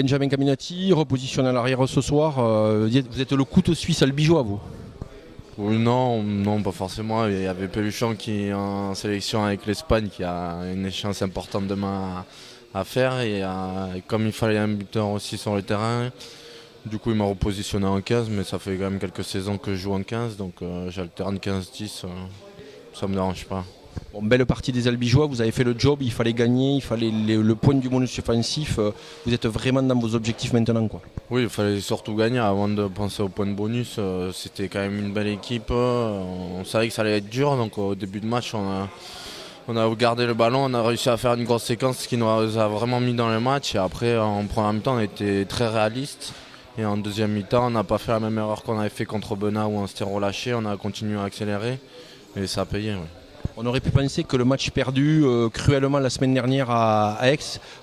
Benjamin Caminati, repositionné à l'arrière ce soir. Vous êtes le couteau suisse albigeois, vous? Non, non, pas forcément. Il y avait Peluchon qui est en sélection avec l'Espagne, qui a une échéance importante demain à faire. Et comme il fallait un buteur aussi sur le terrain, du coup il m'a repositionné en 15, mais ça fait quand même quelques saisons que je joue en 15, donc j'alterne 15-10, ça me dérange pas. Bon, belle partie des albigeois, vous avez fait le job, il fallait gagner, il fallait le point du bonus offensif. Vous êtes vraiment dans vos objectifs maintenant, quoi. Oui, il fallait surtout gagner avant de penser au point de bonus. C'était quand même une belle équipe. On savait que ça allait être dur, donc au début de match, on a gardé le ballon, on a réussi à faire une grosse séquence qui nous a vraiment mis dans le match. Et après, en première mi-temps, on était très réaliste. Et en deuxième mi-temps, on n'a pas fait la même erreur qu'on avait fait contre Bena où on s'était relâché. On a continué à accélérer et ça a payé. Ouais. On aurait pu penser que le match perdu cruellement la semaine dernière à Aix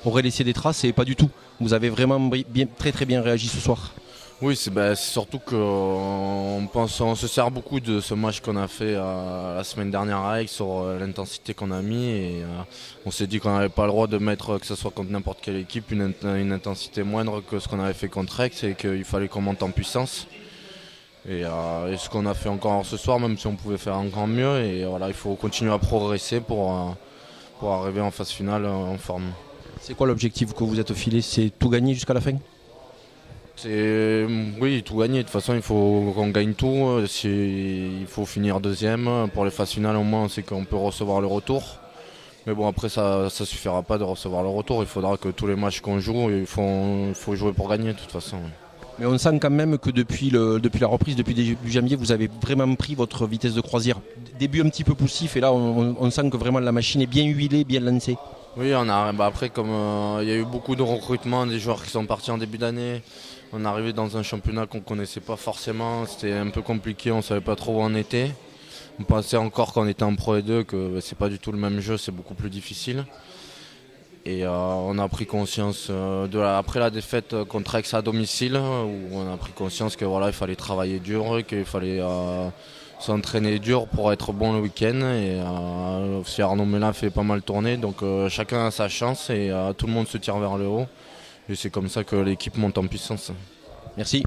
aurait laissé des traces et pas du tout. Vous avez vraiment très très bien réagi ce soir. Oui, c'est surtout on se sert beaucoup de ce match qu'on a fait la semaine dernière à Aix sur l'intensité qu'on a mis et on s'est dit qu'on n'avait pas le droit de mettre, que ce soit contre n'importe quelle équipe, une intensité moindre que ce qu'on avait fait contre Aix et qu'il fallait qu'on monte en puissance. Et ce qu'on a fait encore ce soir, même si on pouvait faire encore mieux, et voilà, il faut continuer à progresser pour arriver en phase finale en forme. C'est quoi l'objectif que vous êtes filé? C'est tout gagner jusqu'à la fin? Oui, tout gagner. De toute façon, il faut qu'on gagne tout. Il faut finir deuxième. Pour les phases finales, au moins, on sait qu'on peut recevoir le retour. Mais bon, après, ça ne suffira pas de recevoir le retour. Il faudra que tous les matchs qu'on joue, il faut jouer pour gagner de toute façon. Mais on sent quand même que depuis la reprise, depuis début janvier, vous avez vraiment pris votre vitesse de croisière. Début un petit peu poussif et là on sent que vraiment la machine est bien huilée, bien lancée. Oui, après comme il y a eu beaucoup de recrutements, des joueurs qui sont partis en début d'année, on est arrivé dans un championnat qu'on ne connaissait pas forcément, c'était un peu compliqué, on ne savait pas trop où on était. On pensait encore qu'on était en Pro E2, que c'est pas du tout le même jeu, c'est beaucoup plus difficile. Et on a pris conscience, après la défaite contre Aix à domicile, où on a pris conscience que voilà, il fallait travailler dur, qu'il fallait s'entraîner dur pour être bon le week-end. Et si Arnaud Mélin fait pas mal tourner, donc chacun a sa chance et tout le monde se tire vers le haut. Et c'est comme ça que l'équipe monte en puissance. Merci.